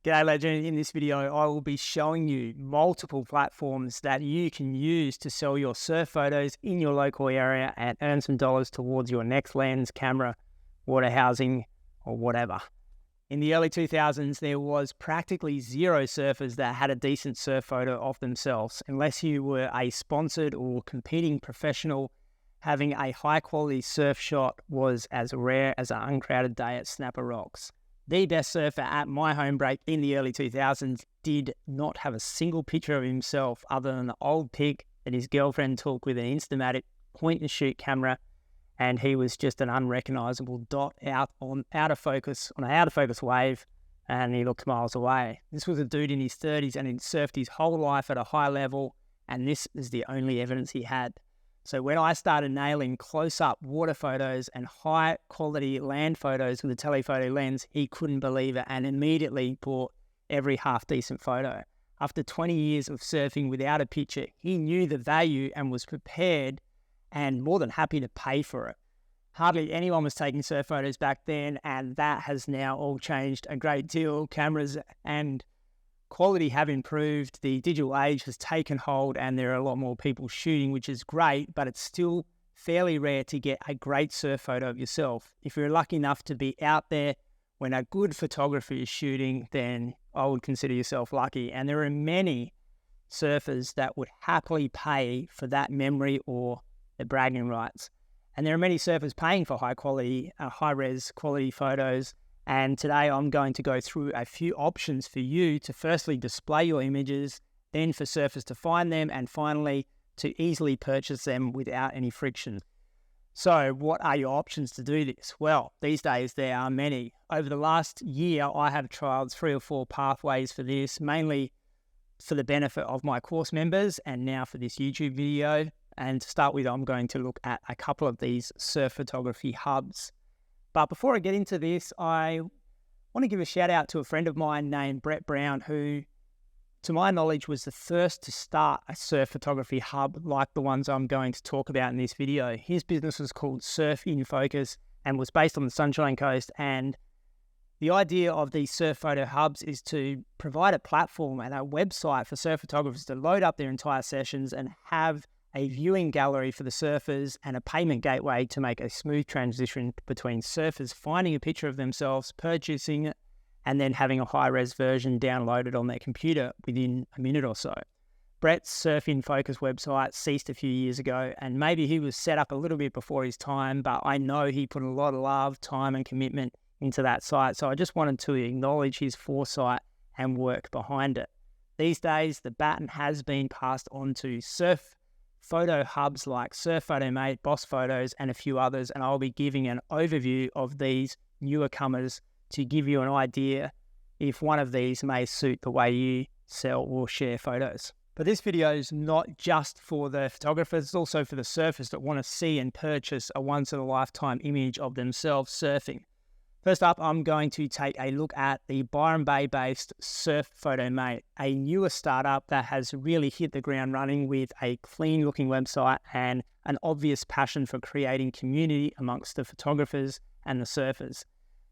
G'day legend, in this video I will be showing you multiple platforms that you can use to sell your surf photos in your local area and earn some dollars towards your next lens, camera, water housing or whatever. In the early 2000s there was practically zero surfers that had a decent surf photo of themselves. Unless you were a sponsored or competing professional, having a high quality surf shot was as rare as an uncrowded day at Snapper Rocks. The best surfer at my home break in the early 2000s did not have a single picture of himself other than the old pic that his girlfriend took with an Instamatic point-and-shoot camera, and he was just an unrecognisable dot out of focus on an out-of-focus wave, and he looked miles away. This was a dude in his 30s and he'd surfed his whole life at a high level, and this is the only evidence he had. So when I started nailing close-up water photos and high-quality land photos with a telephoto lens, he couldn't believe it and immediately bought every half-decent photo. After 20 years of surfing without a picture, he knew the value and was prepared and more than happy to pay for it. Hardly anyone was taking surf photos back then, and that has now all changed a great deal. Cameras and quality have improved, the digital age has taken hold, and there are a lot more people shooting, which is great, but it's still fairly rare to get a great surf photo of yourself. If you're lucky enough to be out there when a good photographer is shooting, then I would consider yourself lucky. And there are many surfers that would happily pay for that memory or the bragging rights. And there are many surfers paying for high quality, high-res quality photos. And today I'm going to go through a few options for you to firstly display your images, then for surfers to find them, and finally to easily purchase them without any friction. So what are your options to do this? Well, these days there are many. Over the last year I have trialed 3 or 4 pathways for this, mainly for the benefit of my course members and now for this YouTube video. And to start with, I'm going to look at a couple of these surf photography hubs. But before I get into this, I want to give a shout out to a friend of mine named Brett Brown, who, to my knowledge, was the first to start a surf photography hub like the ones I'm going to talk about in this video. His business was called Surf in Focus and was based on the Sunshine Coast. And the idea of these surf photo hubs is to provide a platform and a website for surf photographers to load up their entire sessions and have a viewing gallery for the surfers and a payment gateway to make a smooth transition between surfers finding a picture of themselves, purchasing it, and then having a high-res version downloaded on their computer within a minute or so. Brett's Surf in Focus website ceased a few years ago, and maybe he was set up a little bit before his time, but I know he put a lot of love, time and commitment into that site, so I just wanted to acknowledge his foresight and work behind it. These days, the baton has been passed on to surf photo hubs like Surf Photo Mate, Boss Photos, and a few others, and I'll be giving an overview of these newer comers to give you an idea if one of these may suit the way you sell or share photos. But this video is not just for the photographers, it's also for the surfers that want to see and purchase a once-in-a-lifetime image of themselves surfing. First up, I'm going to take a look at the Byron Bay-based Surf Photo Mate, a newer startup that has really hit the ground running with a clean-looking website and an obvious passion for creating community amongst the photographers and the surfers.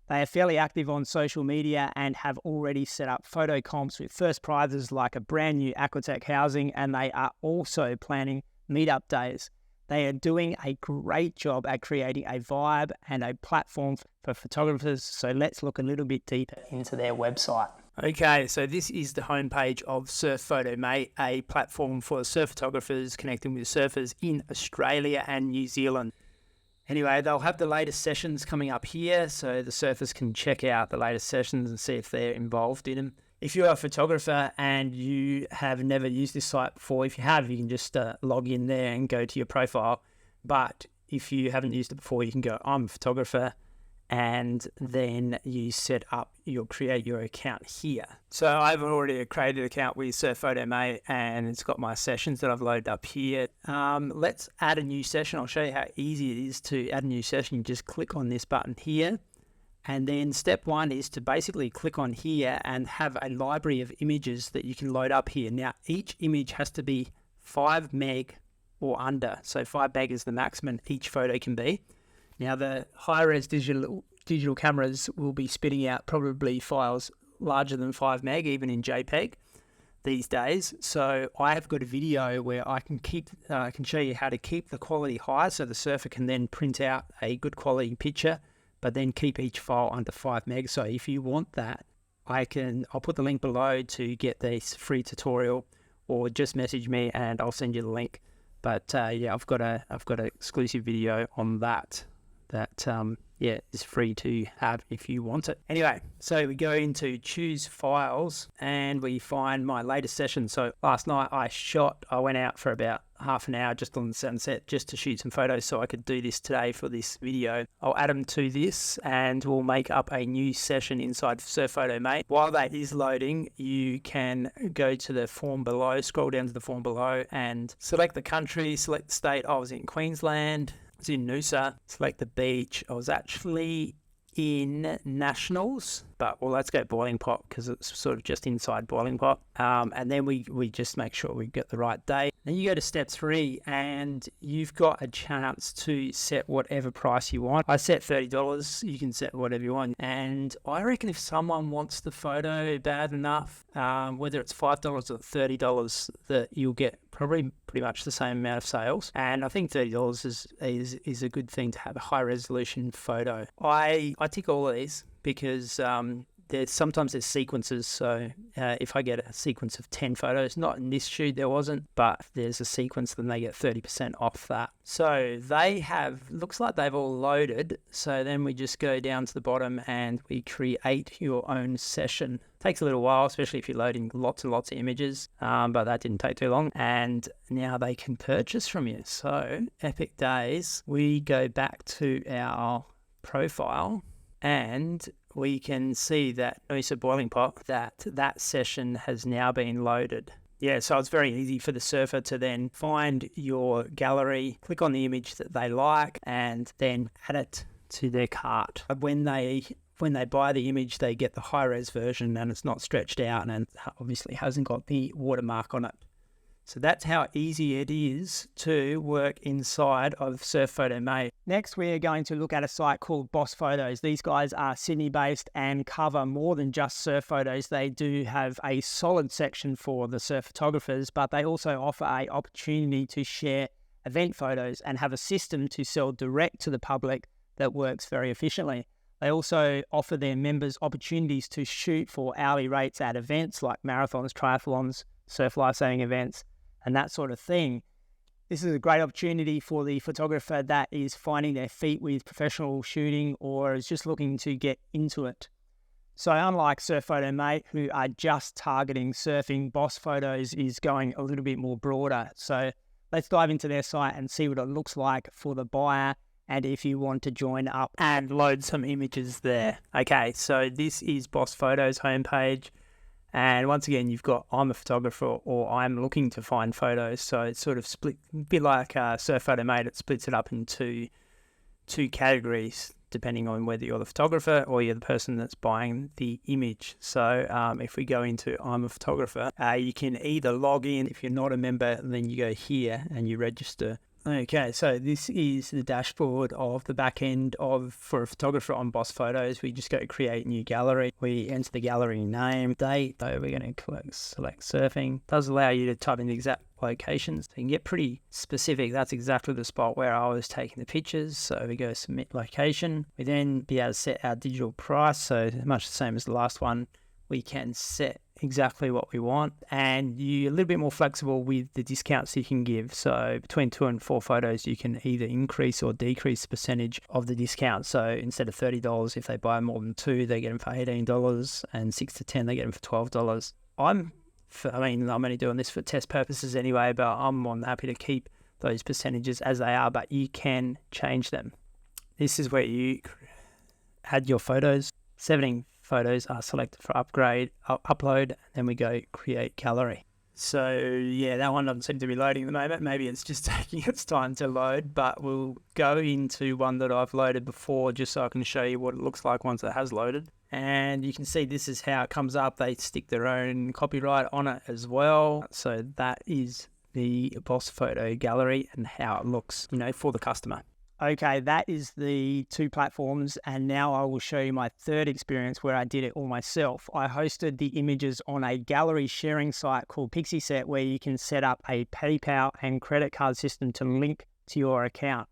They are fairly active on social media and have already set up photo comps with first prizes like a brand new Aquatech housing, and they are also planning meetup days. They are doing a great job at creating a vibe and a platform for photographers, so let's look a little bit deeper into their website. Okay, so this is the homepage of Surf Photo Mate, a platform for surf photographers connecting with surfers in Australia and New Zealand. Anyway, they'll have the latest sessions coming up here, so the surfers can check out the latest sessions and see if they're involved in them. If you're a photographer and you have never used this site before, if you have, you can just log in there and go to your profile. But if you haven't used it before, you can go, I'm a photographer, and then you create your account here. So I've already created an account with Surf Photo Mate, and it's got my sessions that I've loaded up here. Let's add a new session. I'll show you how easy it is to add a new session. You just click on this button here. And then step 1 is to basically click on here and have a library of images that you can load up here. Now, each image has to be 5 meg or under. So 5 meg is the maximum each photo can be. Now, the high-res digital cameras will be spitting out probably files larger than 5 meg, even in JPEG these days. So I have got a video where I can show you how to keep the quality high so the surfer can then print out a good quality picture, but then keep each file under 5 meg. So if you want that, I'll put the link below to get this free tutorial, or just message me and I'll send you the link. But yeah, I've got an exclusive video on that yeah, is free to have if you want it. Anyway, so we go into choose files and we find my latest session. So last night I went out for about half an hour just on the sunset just to shoot some photos so I could do this today for this video. I'll add them to this and we'll make up a new session inside Surf Photo Mate. While that is loading, you can go to the form below, scroll down to the form below and select the country, select the state. I was in Queensland. It's in Noosa. Select the beach. I was actually in Nationals, but well, let's go Boiling Pot because it's sort of just inside Boiling Pot. And then we just make sure we get the right day. Then you go to step 3 and you've got a chance to set whatever price you want. I set $30. You can set whatever you want. And I reckon if someone wants the photo bad enough, whether it's $5 or $30, that you'll get probably pretty much the same amount of sales. And I think $30 is a good thing to have a high resolution photo. I tick all of these because sometimes there's sequences. So if I get a sequence of 10 photos, not in this shoot there wasn't, but if there's a sequence, then they get 30% off that. So looks like they've all loaded. So then we just go down to the bottom and we create your own session. Takes a little while, especially if you're loading lots and lots of images, but that didn't take too long. And now they can purchase from you. So Epic Days, we go back to our profile and we can see that Noosa Boiling Pot, that session has now been loaded. Yeah, so it's very easy for the surfer to then find your gallery, click on the image that they like, and then add it to their cart. When they buy the image, they get the high-res version and it's not stretched out and obviously hasn't got the watermark on it. So that's how easy it is to work inside of Surf Photo Mate. Next, we are going to look at a site called Boss Photos. These guys are Sydney-based and cover more than just surf photos. They do have a solid section for the surf photographers, but they also offer an opportunity to share event photos and have a system to sell direct to the public that works very efficiently. They also offer their members opportunities to shoot for hourly rates at events like marathons, triathlons, surf lifesaving events, and that sort of thing. This is a great opportunity for the photographer that is finding their feet with professional shooting or is just looking to get into it. So unlike Surf Photo Mate, who are just targeting surfing, Boss Photos is going a little bit more broader. So let's dive into their site and see what it looks like for the buyer and if you want to join up and load some images there. Okay, so this is Boss Photos homepage. And once again, you've got I'm a photographer or I'm looking to find photos. So it's sort of split, a bit like Surf Photo Mate, it splits it up into two categories, depending on whether you're the photographer or you're the person that's buying the image. So if we go into I'm a photographer, you can either log in. If you're not a member, then you go here and you register. Okay, so this is the dashboard of the back end for a photographer on Boss Photos. We just go create new gallery. We enter the gallery name, date, so we're going to select surfing. It does allow you to type in the exact locations. So you can get pretty specific. That's exactly the spot where I was taking the pictures. So we go submit location. We then be able to set our digital price. So much the same as the last one. We can set exactly what we want, and you're a little bit more flexible with the discounts you can give. So between 2 and 4 photos, you can either increase or decrease the percentage of the discount. So instead of $30, if they buy more than 2, they get them for $18, and 6 to 10, they get them for $12. I'm only doing this for test purposes anyway, but I'm more than happy to keep those percentages as they are, but you can change them. This is where you add your photos. 17 photos are selected for upload, and then we go create gallery. So yeah, that one doesn't seem to be loading at the moment. Maybe it's just taking its time to load, but we'll go into one that I've loaded before just so I can show you what it looks like once it has loaded. And you can see this is how it comes up. They stick their own copyright on it as well. So that is the Boss Photo gallery and how it looks, for the customer. Okay, that is the two platforms, and now I will show you my third experience where I did it all myself. I hosted the images on a gallery sharing site called Pixie Set, where you can set up a PayPal and credit card system to link to your account.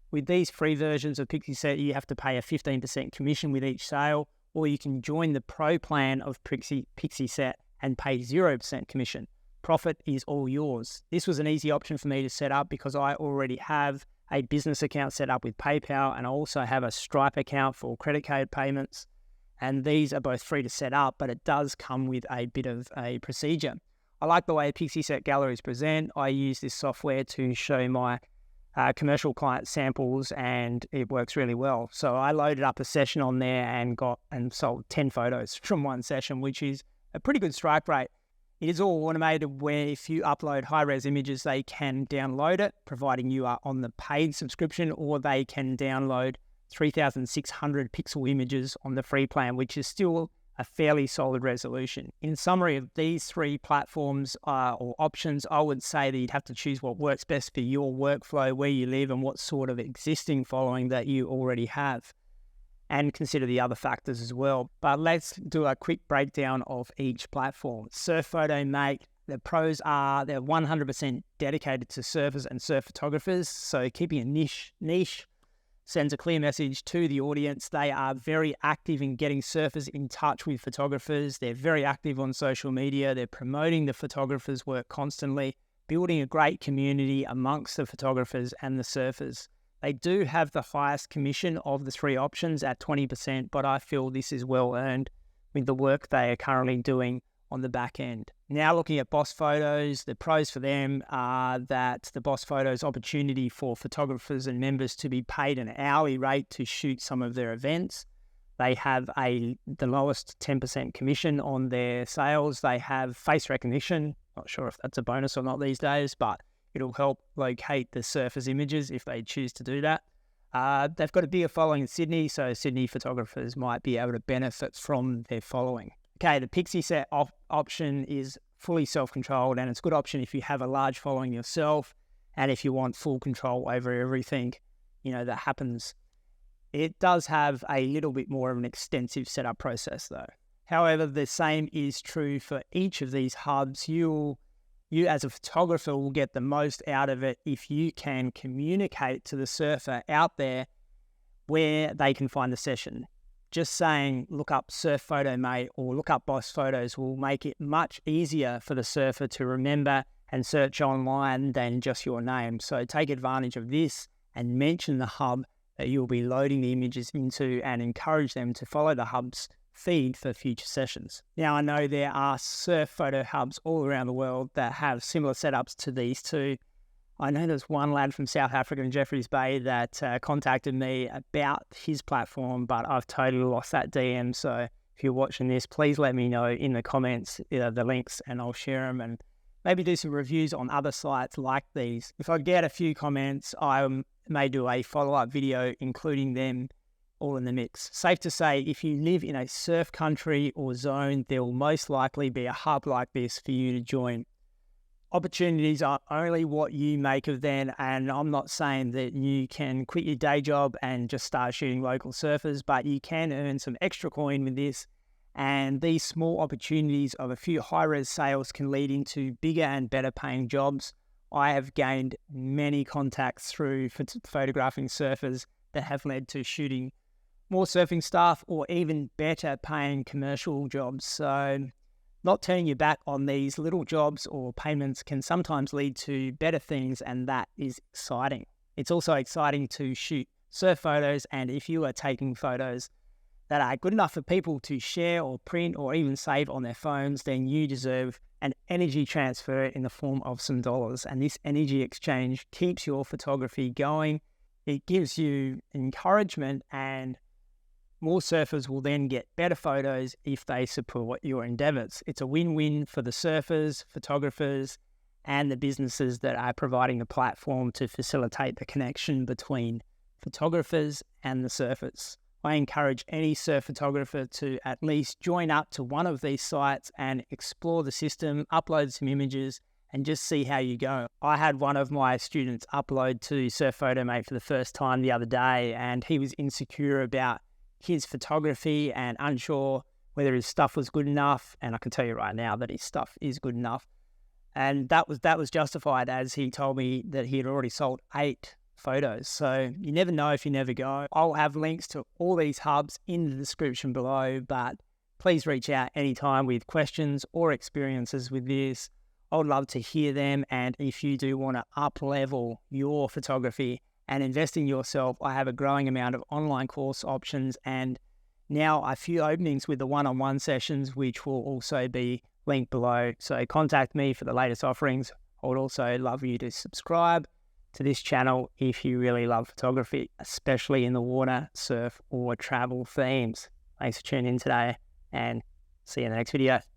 With these free versions of Pixie Set, you have to pay a 15% commission with each sale, or you can join the pro plan of Pixie Set and pay 0% commission. Profit is all yours. This was an easy option for me to set up because I already have a business account set up with PayPal, and I also have a Stripe account for credit card payments. And these are both free to set up, but it does come with a bit of a procedure. I like the way Pixie Set galleries present. I use this software to show my commercial client samples, and it works really well. So I loaded up a session on there and sold 10 photos from one session, which is a pretty good strike rate. It is all automated, where if you upload high-res images, they can download it, providing you are on the paid subscription, or they can download 3,600 pixel images on the free plan, which is still a fairly solid resolution. In summary of these three platforms or options, I would say that you'd have to choose what works best for your workflow, where you live, and what sort of existing following that you already have, and consider the other factors as well. But let's do a quick breakdown of each platform. Surf Photo Mate, the pros are they're 100% dedicated to surfers and surf photographers, so keeping a niche sends a clear message to the audience. They are very active in getting surfers in touch with photographers. They're very active on social media. They're promoting the photographers' work constantly, building a great community amongst the photographers and the surfers. They do have the highest commission of the three options at 20%, but I feel this is well earned with the work they are currently doing on the back end. Now looking at Boss Photos, the pros for them are that the Boss Photos opportunity for photographers and members to be paid an hourly rate to shoot some of their events. They have the lowest 10% commission on their sales. They have face recognition. Not sure if that's a bonus or not these days, but it'll help locate the surfers' images if they choose to do that. They've got a bigger following in Sydney, so Sydney photographers might be able to benefit from their following. Okay, the Pixie Set option is fully self-controlled, and it's a good option if you have a large following yourself and if you want full control over everything, that happens. It does have a little bit more of an extensive setup process though. However, the same is true for each of these hubs. You as a photographer will get the most out of it if you can communicate to the surfer out there where they can find the session. Just saying, look up Surf Photo Mate or look up Boss Photos will make it much easier for the surfer to remember and search online than just your name. So take advantage of this and mention the hub that you'll be loading the images into, and encourage them to follow the hub's feed for future sessions. Now, I know there are surf photo hubs all around the world that have similar setups to these two. I know there's one lad from South Africa in Jeffreys Bay that contacted me about his platform, but I've totally lost that DM. So if you're watching this, please let me know in the comments the links, and I'll share them and maybe do some reviews on other sites like these. If I get a few comments, I may do a follow-up video including them all in the mix. Safe to say, if you live in a surf country or zone, there will most likely be a hub like this for you to join. Opportunities are only what you make of them, and I'm not saying that you can quit your day job and just start shooting local surfers, but you can earn some extra coin with this, and these small opportunities of a few high-res sales can lead into bigger and better paying jobs. I have gained many contacts through photographing surfers that have led to shooting more surfing stuff or even better paying commercial jobs. So not turning your back on these little jobs or payments can sometimes lead to better things, and that is exciting. It's also exciting to shoot surf photos, and if you are taking photos that are good enough for people to share or print or even save on their phones, then you deserve an energy transfer in the form of some dollars. And this energy exchange keeps your photography going. It gives you encouragement, and more surfers will then get better photos if they support your endeavors. It's a win-win for the surfers, photographers, and the businesses that are providing the platform to facilitate the connection between photographers and the surfers. I encourage any surf photographer to at least join up to one of these sites and explore the system, upload some images, and just see how you go. I had one of my students upload to Surf Photo Mate for the first time the other day, and he was insecure about his photography and unsure whether his stuff was good enough. And I can tell you right now that his stuff is good enough. And that was justified, as he told me that he had already sold 8 photos. So you never know if you never go. I'll have links to all these hubs in the description below, but please reach out anytime with questions or experiences with this. I would love to hear them. And if you do want to up-level your photography and invest in yourself, I have a growing amount of online course options, and now a few openings with the one-on-one sessions, which will also be linked below. So contact me for the latest offerings. I would also love you to subscribe to this channel if you really love photography, especially in the water, surf, or travel themes. Thanks for tuning in today, and see you in the next video.